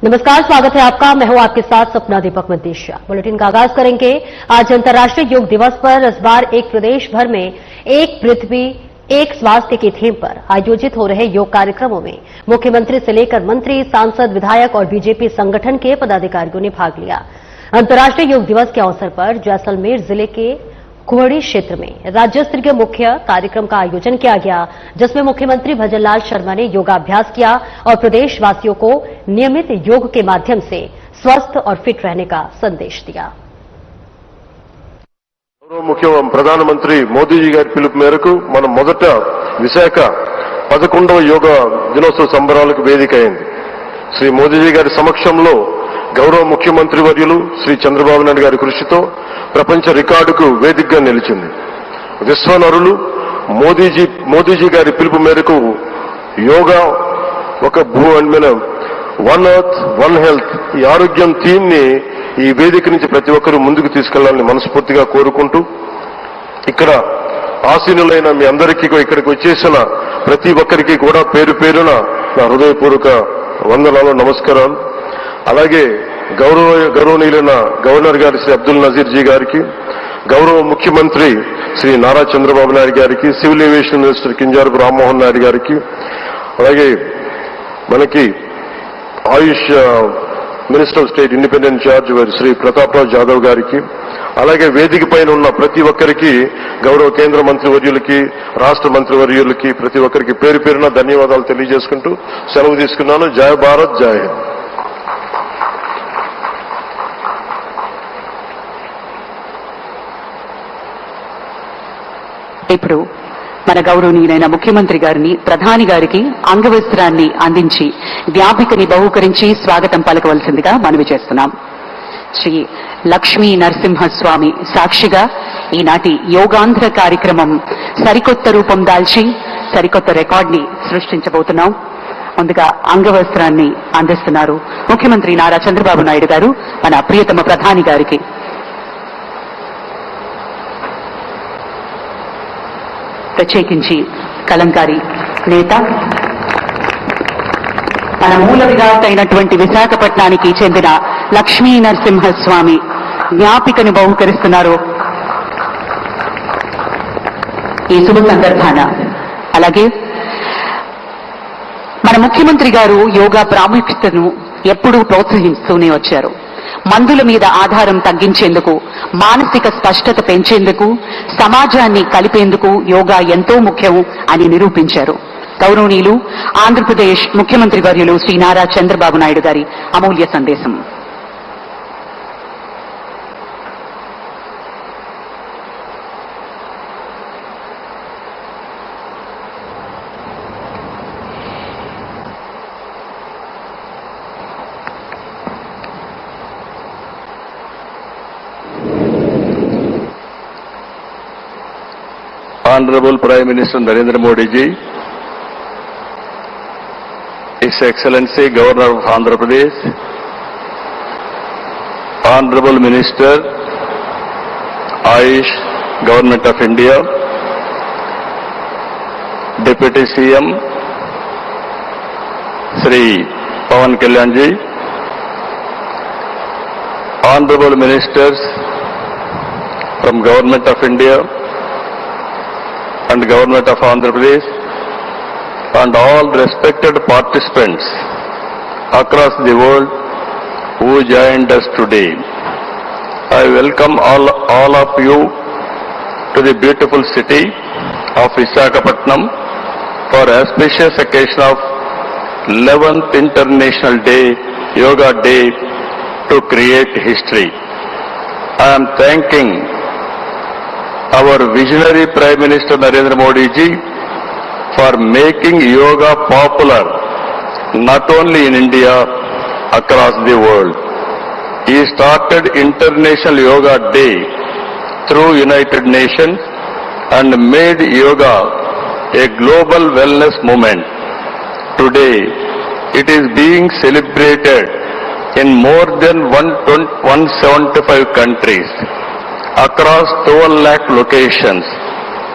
नमस्कार, स्वागत है आपका। मैं हूं आपके साथ सपना दीपक मंतीशा। बुलेटिन का आगाज करेंगे। आज अंतर्राष्ट्रीय योग दिवस पर इस बार एक प्रदेश भर में एक पृथ्वी एक स्वास्थ्य की थीम पर आयोजित हो रहे योग कार्यक्रमों में मुख्यमंत्री से लेकर मंत्री, सांसद, विधायक और बीजेपी संगठन के पदाधिकारियों ने भाग लिया। अंतर्राष्ट्रीय योग दिवस के अवसर पर जैसलमेर जिले के कुहड़ी क्षेत्र में राज्य स्तरीय मुख्य कार्यक्रम का आयोजन किया गया, जिसमें मुख्यमंत्री भजनलाल शर्मा ने योगाभ्यास किया और प्रदेशवासियों को नियमित योग के माध्यम से स्वस्थ और फिट रहने का संदेश दिया। मुख्य प्रधानमंत्री मोदी जी गाరి పిలుపు మేరకు మనం మొదట విశాఖ 11వ యోగ దినోత్సవ సంబరాలకు వేదిక అయింది। శ్రీ మోదీజీ గారి సమక్షంలో గౌరవ ముఖ్యమంత్రి వర్యులు శ్రీ చంద్రబాబు నాయుడు గారి కృషితో ప్రపంచ రికార్డుకు వేదికగా నిలిచింది। విశ్వనరులు మోదీజీ గారి పిలుపు మేరకు యోగా ఒక వన్ ఎర్త్ వన్ హెల్త్ ఈ ఆరోగ్యం థీమ్ ని ఈ వేదిక నుంచి ప్రతి ఒక్కరూ ముందుకు తీసుకెళ్లాలని మనస్ఫూర్తిగా కోరుకుంటూ, ఇక్కడ ఆసీనులైన మీ అందరికీ ఇక్కడికి వచ్చేసిన ప్రతి ఒక్కరికి కూడా పేరు పేరున నా హృదయపూర్వక వందనాలు, నమస్కారాలు। అలాగే గౌరవనీయులైన గవర్నర్ గారి శ్రీ అబ్దుల్ నజీర్ జీ గారికి, గౌరవ ముఖ్యమంత్రి శ్రీ నారా చంద్రబాబు నాయుడు గారికి, civil aviation minister Kinjarapu Rammohan Naidu గారికి, అలాగే మనకి Ayush minister of state independent charge Shri Pratap Rao Jadhav గారికి, అలాగే వేదిక పైన ఉన్న ప్రతి ఒక్కరికి, గౌరవ కేంద్ర మంత్రివర్యులకి, రాష్ట్ర మంత్రివర్యులకి ప్రతి ఒక్కరికి పేరు పేరున ధన్యవాదాలు తెలియజేసుకుంటూ సెలవు తీసుకున్నాను। జై భారత్, జై హింద్। ఇప్పుడు మన గౌరవనీయులైన ముఖ్యమంత్రి గారిని, ప్రధాని గారికి అంగవస్త్రాన్ని అందించి జ్ఞాపికని బహూకరించి స్వాగతం పలకవలసిందిగా మనవి చేస్తున్నాం। శ్రీ లక్ష్మీ నరసింహస్వామి సాక్షిగా ఈనాటి యోగాంధ్ర కార్యక్రమం సరికొత్త రూపం దాల్చి సరికొత్త రికార్డుని సృష్టించబోతున్నాం। ముందుగా అంగవస్త్రాన్ని అందిస్తున్నారు ముఖ్యమంత్రి నారా చంద్రబాబు నాయుడు గారు మన ప్రియతమ ప్రధాని గారికి। ప్రత్యేకించి కలంకారీ నేత, మన మూల విరాట్ అయినటువంటి విశాఖపట్నానికి చెందిన లక్ష్మీ నరసింహస్వామి జ్ఞాపికను బహుకరిస్తున్నారు ఈ శుభ సందర్భాన। అలాగే మన ముఖ్యమంత్రి గారు యోగా ప్రాముఖ్యతను ఎప్పుడూ ప్రోత్సహిస్తూనే వచ్చారు। మందుల మీద ఆధారం తగ్గించేందుకు, మానసిక స్పష్టత పెంచేందుకు, సమాజాన్ని కలిపేందుకు యోగా ఎంతో ముఖ్యం అని నిరూపించారు। గౌరవనీయులు ఆంధ్రప్రదేశ్ ముఖ్యమంత్రి వర్యులు శ్రీ నారా చంద్రబాబు నాయుడు గారి అమూల్య సందేశం। Honorable Prime Minister Narendra Modi ji, His Excellency Governor of Andhra Pradesh, Honorable Minister, Ayush, Government of India, Deputy CM, Sri Pawan Kalyan ji, Honorable Ministers from Government of India and Government of Andhra Pradesh, and all respected participants across the world who joined us today. I welcome all of you to the beautiful city of Visakhapatnam for auspicious occasion of 11th International Yoga Day to create history. I am thanking our visionary Prime Minister Narendra Modi ji for making yoga popular not only in India, across the world. He started International Yoga Day through United Nations and made yoga a global wellness movement. Today, it is being celebrated in more than 175 countries across 12 lakh locations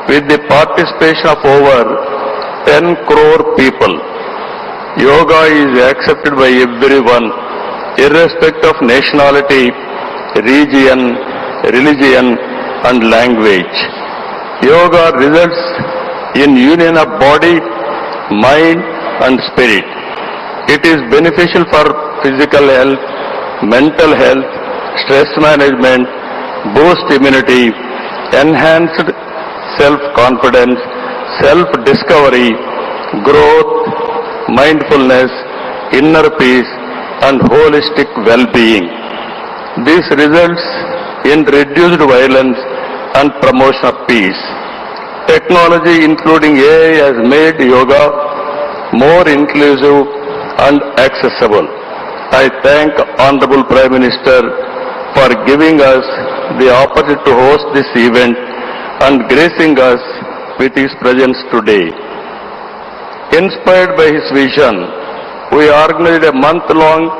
with the participation of over 10 crore people. Yoga is accepted by everyone irrespective of nationality, region, religion, and language. Yoga results in union of body, mind, and spirit. It is beneficial for physical health, mental health, stress management, boost immunity, enhanced self-confidence, self-discovery, growth, mindfulness, inner peace, and holistic well-being. This results in reduced violence and promotion of peace. Technology, including AI, has made yoga more inclusive and accessible. I thank Honorable Prime Minister for giving us the opportunity to host this event and gracing us with his presence today. Inspired by his vision, we organized a month-long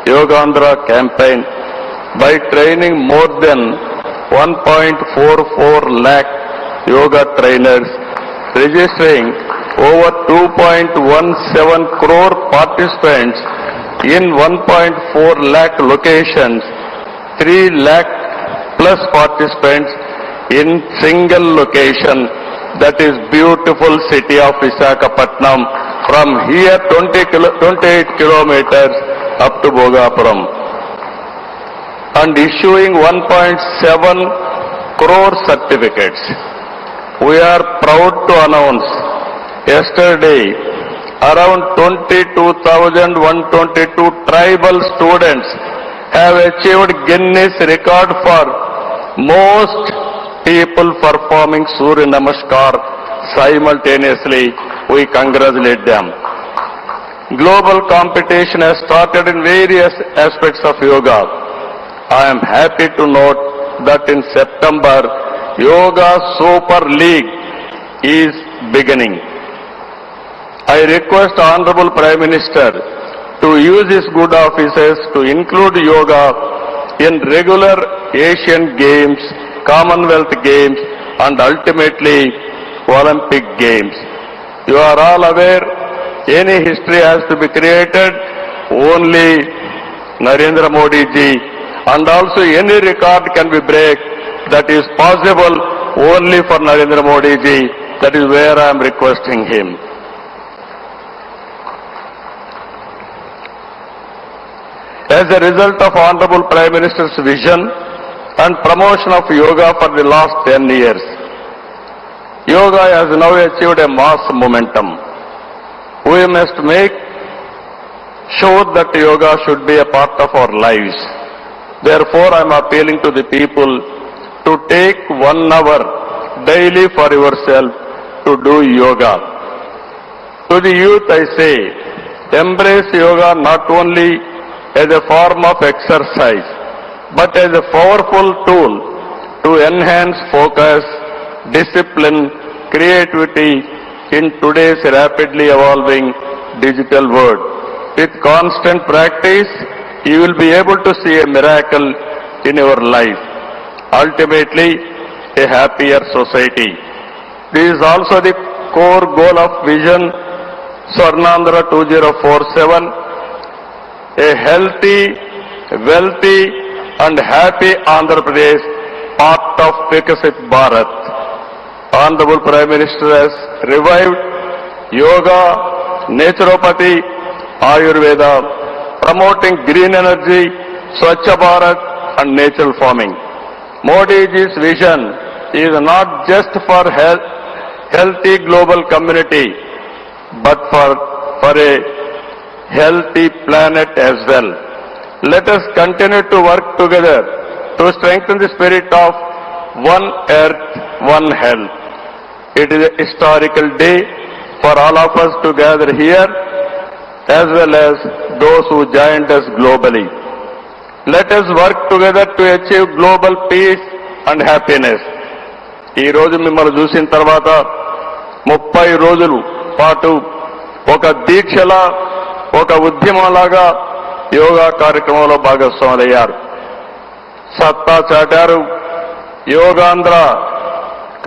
Yogandhra campaign by training more than 1.44 lakh yoga trainers, registering over 2.17 crore participants in 1.4 lakh locations, 3 lakh plus participants in single location, that is beautiful city of Visakhapatnam, from here 28 kilometers up to Bhogapuram, and issuing 1.7 crore certificates. We are proud to announce yesterday around 22,122 tribal students have achieved Guinness record for most people performing Surya Namaskar simultaneously. We congratulate them. Global competition has started in various aspects of yoga. I am happy to note that in September, Yoga Super League is beginning. I request Honorable Prime Minister to use his good offices to include yoga in regular Asian Games, Commonwealth Games, and ultimately Olympic Games. You are all aware, any history has to be created, only Narendra Modi ji, and also any record can be break, that is possible only for Narendra Modi ji. That is where I am requesting him. As a result of Honorable Prime Minister's vision and promotion of yoga for the last 10 years, yoga has now achieved a mass momentum. We must make sure that yoga should be a part of our lives. Therefore, I am appealing to the people to take 1 hour daily for yourself to do yoga. To the youth I say, embrace yoga not only as a form of exercise, but as a powerful tool to enhance focus, discipline, creativity in today's rapidly evolving digital world. With constant practice, you will be able to see a miracle in your life. Ultimately, a happier society. This is also the core goal of Vision Swarnandhra 2047, a healthy, wealthy, and happy Andhra Pradesh, part of Vikasit Bharat. Honorable Prime Minister has revived yoga, naturopathy, Ayurveda, promoting green energy, Swachh Bharat, and natural farming. Modi ji's vision is not just for healthy global community, but for a healthy planet as well. Let us continue to work together to strengthen the spirit of one earth, one health. It is a historical day for all of us to gather here, as well as those who joined us globally. Let us work together to achieve global peace and happiness. ఈ రోజు మిమ్మల్ని చూసిన తర్వాత 30 రోజుల పాటు ఒక దీక్షలా, ఒక ఉద్యమంలాగా యోగా కార్యక్రమంలో భాగస్వాములయ్యారు. సత్తా చాటారు. యోగాంధ్ర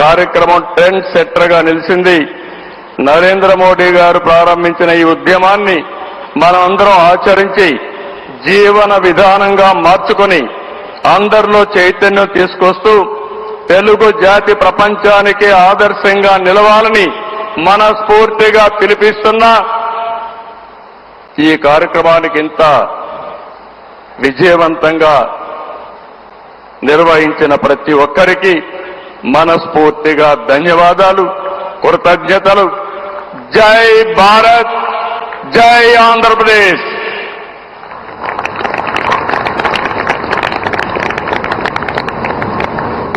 కార్యక్రమం ట్రెండ్ సెట్టర్గా నిలిచింది. నరేంద్ర మోడీ గారు ప్రారంభించిన ఈ ఉద్యమాన్ని మనం అందరం ఆచరించి జీవన విధానంగా మార్చుకొని అందరిలో చైతన్యం తీసుకొస్తూ తెలుగు జాతి ప్రపంచానికి ఆదర్శంగా నిలవాలని మనస్ఫూర్తిగా పిలిపిస్తున్నా ఈ కార్యక్రమానికి ఇంత విజయవంతంగా నిర్వహించిన ప్రతి ఒక్కరికి మనస్ఫూర్తిగా ధన్యవాదాలు, కృతజ్ఞతలు. జై భారత్, జై ఆంధ్రప్రదేశ్.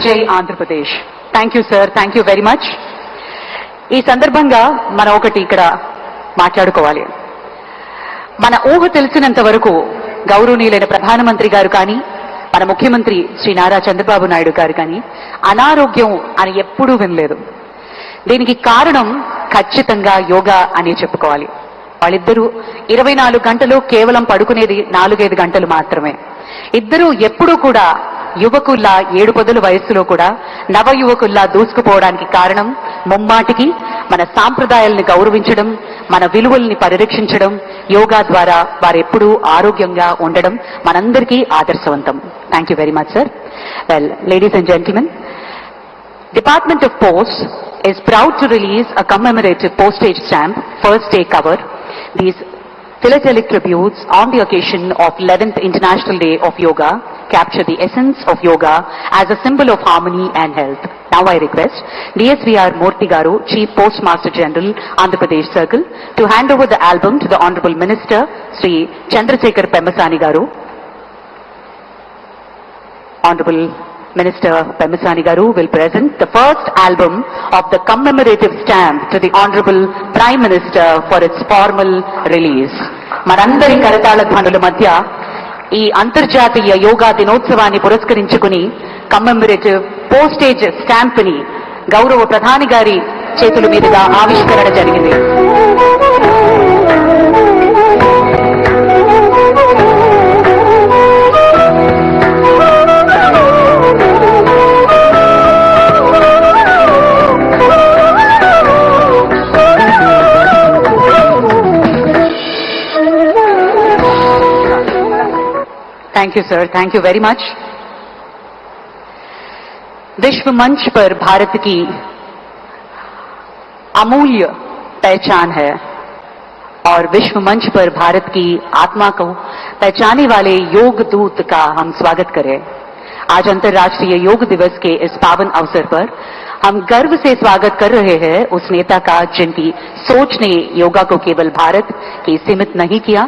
జై Andhra Pradesh. Thank you sir, thank you very much. ఈ సందర్భంగా మనం ఒకటి ఇక్కడ మాట్లాడుకోవాలి. మన ఊహ తెలిసినంత వరకు గౌరవనీయులైన ప్రధానమంత్రి గారు కానీ, మన ముఖ్యమంత్రి శ్రీ నారా చంద్రబాబు నాయుడు గారు కానీ అనారోగ్యం అని ఎప్పుడూ వినలేదు. దీనికి కారణం ఖచ్చితంగా యోగా అని చెప్పుకోవాలి. వాళ్ళిద్దరూ 24 గంటలు కేవలం పడుకునేది 4-5 గంటలు మాత్రమే. ఇద్దరూ ఎప్పుడూ కూడా యువకుల్లా 7 పదుల వయస్సులో కూడా నవ యువకుల్లా దూసుకుపోవడానికి కారణం ముమ్మాటికి మన సాంప్రదాయాలను గౌరవించడం, మన విలువల్ని పరిరక్షించడం, యోగా ద్వారా వారెప్పుడూ ఆరోగ్యంగా ఉండడం మనందరికీ ఆదర్శవంతం. Thank you very much sir. Well, ladies and gentlemen, Department of Posts is proud to release a commemorative postage stamp, first day cover. These philatelic tributes on the occasion of 11th International Day of Yoga capture the essence of yoga as a symbol of harmony and health. Now I request DSVR Murthy Garu, Chief Postmaster General, Andhra Pradesh Circle, to hand over the album to the Honorable Minister, Sri Chandrasekhar Pemmasani Garu. Honorable Minister Pemmasani Garu will present the first album of the commemorative stamp to the Honorable Prime Minister for its formal release. మనందరి కరతాళ ధ్వనుల మధ్య ఈ అంతర్జాతీయ యోగా దినోత్సవాన్ని పురస్కరించుకుని కమ్మెమరేటివ్ postage stamp ని గౌరవ ప్రధాని గారి చేతుల మీదుగా ఆవిష్కరణ జరిగింది. Thank you sir, thank you very much. विश्व मंच पर भारत की अमूल्य पहचान है और विश्व मंच पर भारत की आत्मा को पहचाने वाले योग दूत का हम स्वागत करें. आज अंतर्राष्ट्रीय योग दिवस के इस पावन अवसर पर हम गर्व से स्वागत कर रहे हैं उस नेता का जिनकी सोच ने योगा को केवल भारत की सीमित नहीं किया,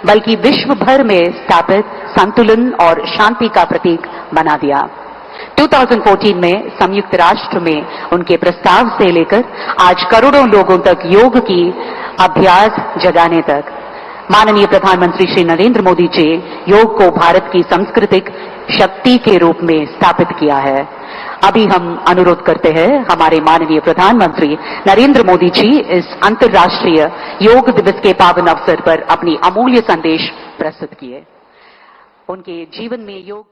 बल्कि विश्व भर में स्थापित संतुलन और शांति का प्रतीक बना दिया. 2014 में संयुक्त राष्ट्र में उनके प्रस्ताव से लेकर आज करोड़ों लोगों तक योग की अभ्यास जगाने तक माननीय प्रधानमंत्री श्री नरेंद्र मोदी जी योग को भारत की सांस्कृतिक शक्ति के रूप में स्थापित किया है. अभी हम अनुरोध करते हैं हमारे माननीय प्रधानमंत्री नरेंद्र मोदी जी इस अंतर्राष्ट्रीय योग दिवस के पावन अवसर पर अपनी अमूल्य संदेश प्रस्तुत किए. उनके जीवन में योग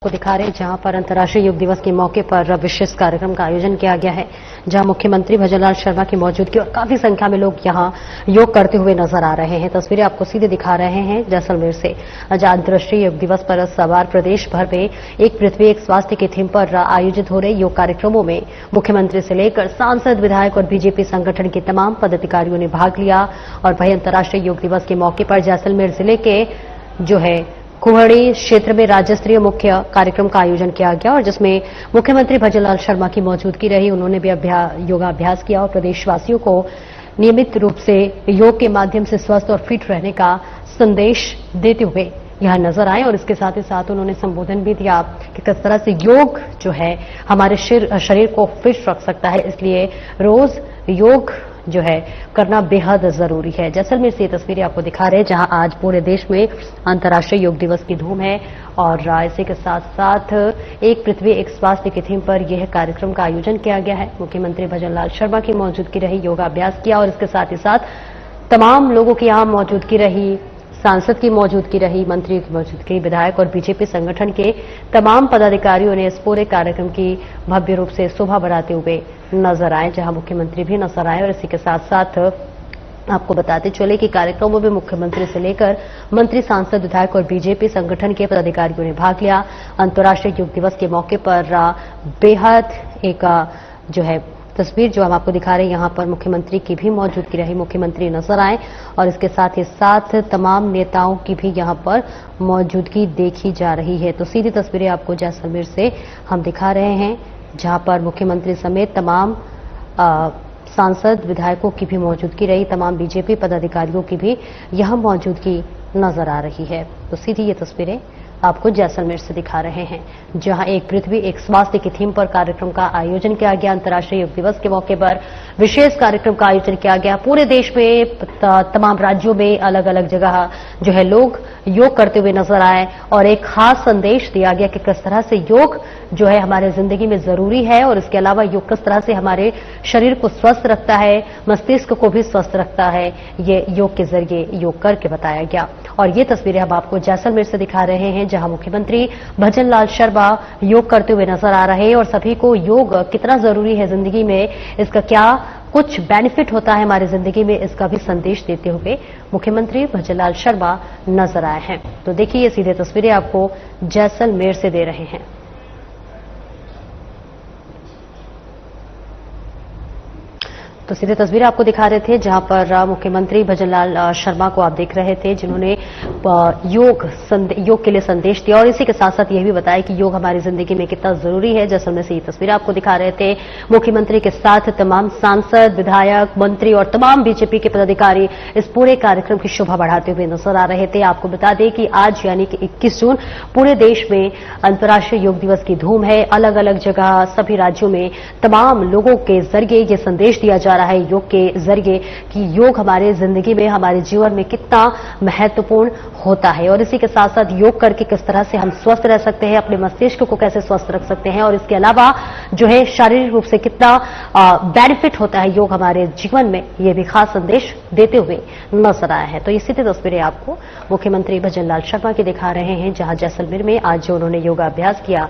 को दिखा रहे हैं जहां पर अंतर्राष्ट्रीय योग दिवस के मौके पर विशेष कार्यक्रम का आयोजन किया गया है, जहां मुख्यमंत्री भजनलाल शर्मा की मौजूदगी और काफी संख्या में लोग यहां योग करते हुए नजर आ रहे हैं. तस्वीरें आपको सीधे दिखा रहे हैं जैसलमेर से. आज अंतर्राष्ट्रीय योग दिवस पर सवार प्रदेश भर में एक पृथ्वी एक स्वास्थ्य की थीम पर आयोजित हो रहे योग कार्यक्रमों में मुख्यमंत्री से लेकर सांसद, विधायक और बीजेपी संगठन के तमाम पदाधिकारियों ने भाग लिया. और वहीं अंतर्राष्ट्रीय योग दिवस के मौके पर जैसलमेर जिले के जो है कुहड़ी क्षेत्र में राज्य स्तरीय मुख्य कार्यक्रम का आयोजन किया गया और जिसमें मुख्यमंत्री भजनलाल शर्मा की मौजूदगी रही. उन्होंने भी योगाभ्यास किया और प्रदेशवासियों को नियमित रूप से योग के माध्यम से स्वस्थ और फिट रहने का संदेश देते हुए यहां नजर आए. और इसके साथ ही साथ उन्होंने संबोधन भी दिया कि किस तरह से योग जो है हमारे शरीर को फिट रख सकता है, इसलिए रोज योग जो है करना बेहद जरूरी है. जैसलमेर से ये तस्वीरें आपको दिखा रहे हैं जहां आज पूरे देश में अंतर्राष्ट्रीय योग दिवस की धूम है. और इसी के साथ साथ एक पृथ्वी एक स्वास्थ्य की थीम पर यह कार्यक्रम का आयोजन किया गया है. मुख्यमंत्री भजनलाल शर्मा की मौजूदगी रही, योगाभ्यास किया और इसके साथ ही साथ तमाम लोगों की यहां मौजूदगी रही, सांसद की मौजूदगी रही, मंत्री की मौजूदगी, विधायक और बीजेपी संगठन के तमाम पदाधिकारियों ने इस पूरे कार्यक्रम की भव्य रूप से शोभा बढ़ाते हुए नजर आए, जहां मुख्यमंत्री भी नजर आए. और इसी के साथ साथ आपको बताते चले कि कार्यक्रमों में मुख्यमंत्री से लेकर मंत्री, सांसद, विधायक और बीजेपी संगठन के पदाधिकारियों ने भाग लिया। अंतर्राष्ट्रीय योग दिवस के मौके पर बेहद एक जो है तस्वीर जो हम आपको दिखा रहे हैं, यहां पर मुख्यमंत्री की भी मौजूदगी रही, मुख्यमंत्री नजर आए और इसके साथ ही साथ तमाम नेताओं की भी यहां पर मौजूदगी देखी जा रही है। तो सीधी तस्वीरें आपको जैसलमेर से हम दिखा रहे हैं, जहां पर मुख्यमंत्री समेत तमाम सांसद, विधायकों की भी मौजूदगी रही, तमाम बीजेपी पदाधिकारियों की भी यहां मौजूदगी नजर आ रही है। तो सीधी ये तस्वीरें आपको जैसलमेर से दिखा रहे हैं, जहां एक पृथ्वी एक स्वास्थ्य की थीम पर कार्यक्रम का आयोजन किया गया। अंतर्राष्ट्रीय योग दिवस के मौके पर विशेष कार्यक्रम का आयोजन किया गया। पूरे देश में तमाम राज्यों में अलग अलग जगह जो है लोग योग करते हुए नजर आए और एक खास संदेश दिया गया कि किस तरह से योग जो है हमारे जिंदगी में जरूरी है और इसके अलावा योग किस तरह से हमारे शरीर को स्वस्थ रखता है, मस्तिष्क को भी स्वस्थ रखता है। ये योग के जरिए योग करके बताया गया और ये तस्वीरें हम आपको जैसलमेर से दिखा रहे हैं, जहां मुख्यमंत्री भजनलाल शर्मा योग करते हुए नजर आ रहे हैं और सभी को योग कितना जरूरी है जिंदगी में, इसका क्या कुछ बेनिफिट होता है हमारी जिंदगी में, इसका भी संदेश देते हुए मुख्यमंत्री भजनलाल शर्मा नजर आए हैं। तो देखिए ये सीधे तस्वीरें आपको जैसलमेर से दे रहे हैं। तो सीधे तस्वीरें आपको दिखा रहे थे, जहां पर मुख्यमंत्री भजनलाल शर्मा को आप देख रहे थे, जिन्होंने योग के लिए संदेश दिया और इसी के साथ साथ यह भी बताया कि योग हमारी जिंदगी में कितना जरूरी है। जैसलमेर से ये तस्वीरें आपको दिखा रहे थे। मुख्यमंत्री के साथ तमाम सांसद, विधायक, मंत्री और तमाम बीजेपी के पदाधिकारी इस पूरे कार्यक्रम की शोभा बढ़ाते हुए नजर आ रहे थे। आपको बता दें कि आज यानी कि 21 जून पूरे देश में अंतर्राष्ट्रीय योग दिवस की धूम है। अलग अलग जगह सभी राज्यों में तमाम लोगों के जरिए ये संदेश दिया जा रहा है योग के जरिए कि योग हमारे जिंदगी में, हमारे जीवन में कितना महत्वपूर्ण होता है और इसी के साथ साथ योग करके किस तरह से हम स्वस्थ रह सकते हैं, अपने मस्तिष्क को कैसे स्वस्थ रख सकते हैं और इसके अलावा जो है शारीरिक रूप से कितना बेनिफिट होता है योग हमारे जीवन में, यह भी खास संदेश देते हुए नजर आया है। तो इसी तस्वीरें आपको मुख्यमंत्री भजनलाल शर्मा की दिखा रहे हैं, जहां जैसलमेर में आज जो उन्होंने योगाभ्यास किया।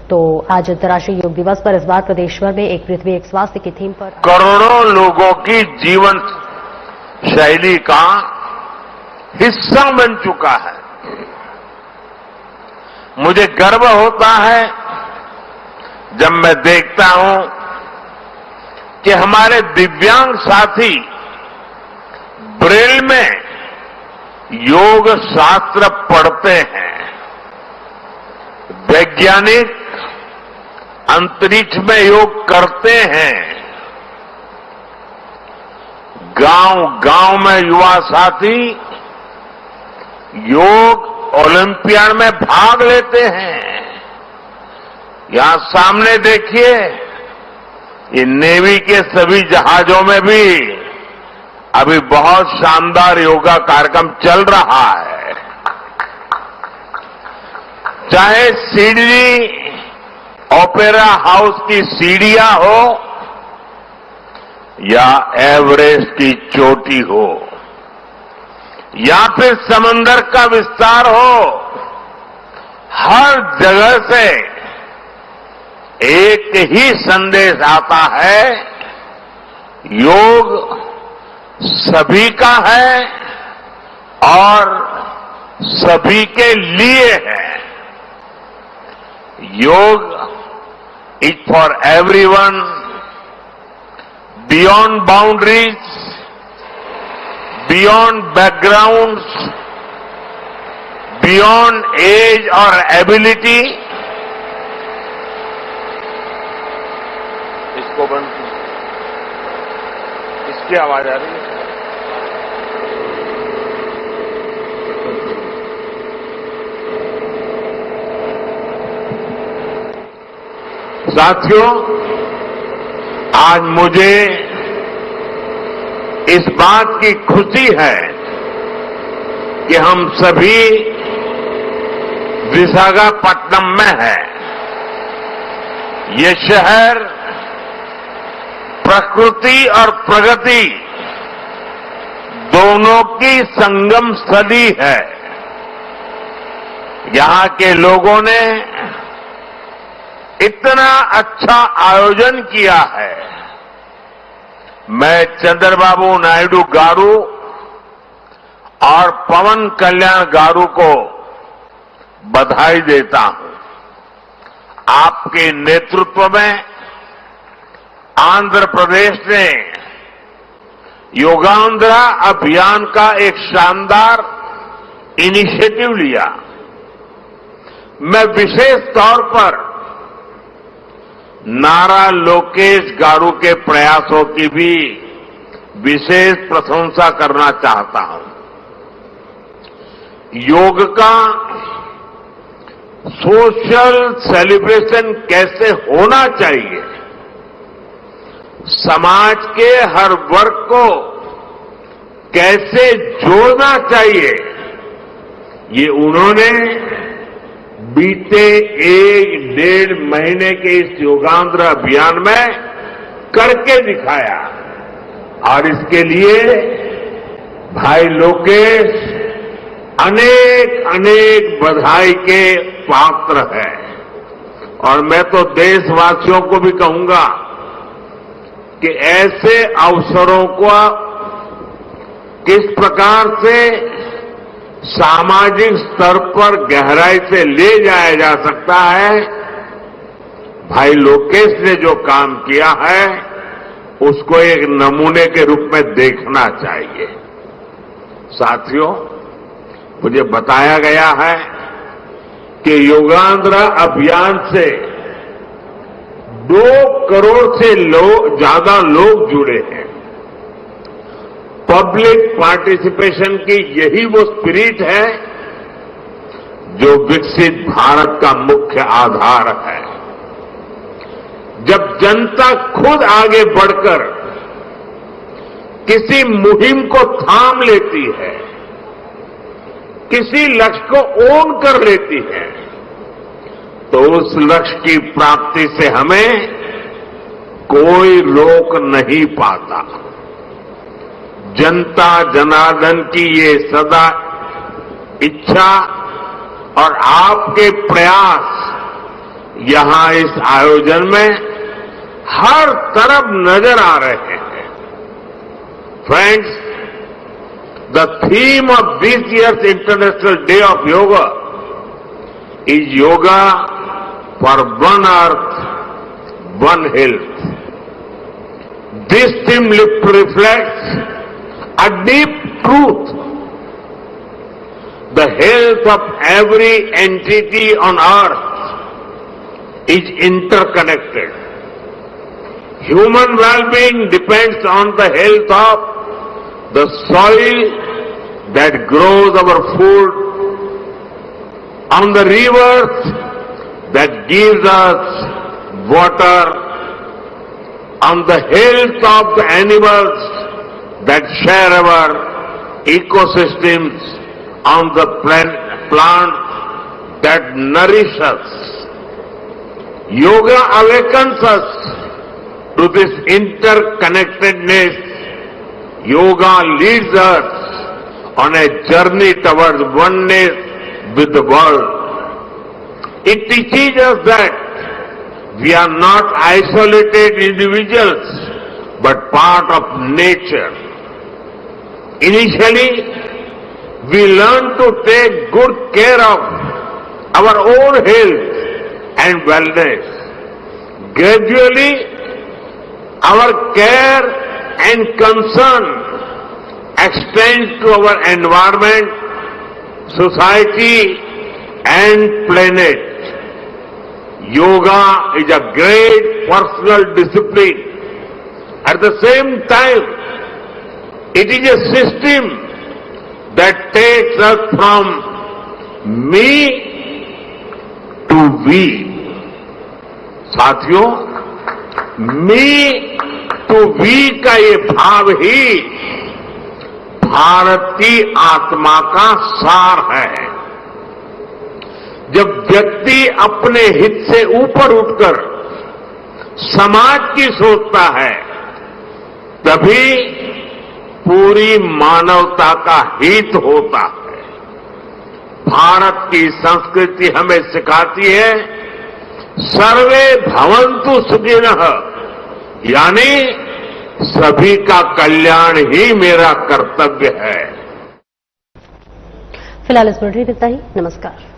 तो आज अंतर्राष्ट्रीय योग दिवस पर इस बार प्रदेश भर में एक पृथ्वी एक स्वास्थ्य की थीम पर करोड़ों लोगों की जीवन शैली का हिस्सा बन चुका है। मुझे गर्व होता है जब मैं देखता हूं कि हमारे दिव्यांग साथी ब्रेल में योग शास्त्र पढ़ते हैं। वैज्ञानिक अंतरिक्ष में योग करते हैं। गांव-गांव में युवा साथी योग ओलंपियाड में भाग लेते हैं। यहां सामने देखिए, ये नेवी के सभी जहाजों में भी अभी बहुत शानदार योगा कार्यक्रम चल रहा है। चाहे सिडनी ओपेरा हाउस की सीढ़ियां हो या एवरेस्ट की चोटी हो या फिर समंदर का विस्तार हो, हर जगह से एक ही संदेश आता है, योग सभी का है और सभी के लिए है। योग is for everyone, beyond boundaries, beyond backgrounds, beyond age or ability. इसको बंद, इसकी आवाज आ रही है। साथियों, आज मुझे इस बात की खुशी है कि हम सभी विशाखापट्टनम में हैं। ये शहर प्रकृति और प्रगति दोनों की संगम स्थली है। यहां के लोगों ने इतना अच्छा आयोजन किया है। मैं चंद्रबाबू नायडू गारू और पवन कल्याण गारू को बधाई देता हूं। आपके नेतृत्व में आंध्र प्रदेश ने योगांध्रा अभियान का एक शानदार इनिशिएटिव लिया। मैं विशेष तौर पर नारा लोकेश गारू के प्रयासों की भी विशेष प्रशंसा करना चाहता हूं। योग का सोशल सेलिब्रेशन कैसे होना चाहिए, समाज के हर वर्ग को कैसे जोड़ना चाहिए, ये उन्होंने बीते 1-1.5 महीने के इस योगांध्र अभियान में करके दिखाया। और इसके लिए भाई लोकेश अनेक अनेक बधाई के पात्र है। और मैं तो देशवासियों को भी कहूंगा कि ऐसे अवसरों को किस प्रकार से सामाजिक स्तर पर गहराई से ले जाया जा सकता है, भाई लोकेश ने जो काम किया है उसको एक नमूने के रूप में देखना चाहिए। साथियों, मुझे बताया गया है कि योगांध्र अभियान से 2 करोड़ से ज्यादा लोग जुड़े हैं। पब्लिक पार्टिसिपेशन की यही वो स्पिरिट है जो विकसित भारत का मुख्य आधार है। जब जनता खुद आगे बढ़कर किसी मुहिम को थाम लेती है, किसी लक्ष्य को ओन कर लेती है, तो उस लक्ष्य की प्राप्ति से हमें कोई रोक नहीं पाता। जनता जनार्दन की ये सदा इच्छा और आपके प्रयास यहां इस आयोजन में हर तरफ नजर आ रहे हैं। Friends, the theme of this year's International Day of Yoga is Yoga for One Earth, One Health. This theme reflects a deep truth. The health of every entity on earth is interconnected. Human well-being depends on the health of the soil that grows our food, on the rivers that gives us water, on the health of the animals that share our ecosystems, on the plants that nourish us. Yoga awakens us to this interconnectedness. Yoga leads us on a journey towards oneness with the world. It teaches us that we are not isolated individuals, but part of nature. Initially, we learn to take good care of our own health and wellness. Gradually, our care and concern extends to our environment, society, and planet. Yoga is a great personal discipline. At the same time, it is a system that takes us from me to we. साथियों, मी to we का ये भाव ही भारत की आत्मा का सार है। जब व्यक्ति अपने हित से ऊपर उठकर समाज की सोचता है, तभी पूरी मानवता का हित होता है। भारत की संस्कृति हमें सिखाती है सर्वे भवन्तु सुखिनः, यानी सभी का कल्याण ही मेरा कर्तव्य है। फिलहाल इस बुलेटिन में इतना ही। नमस्कार।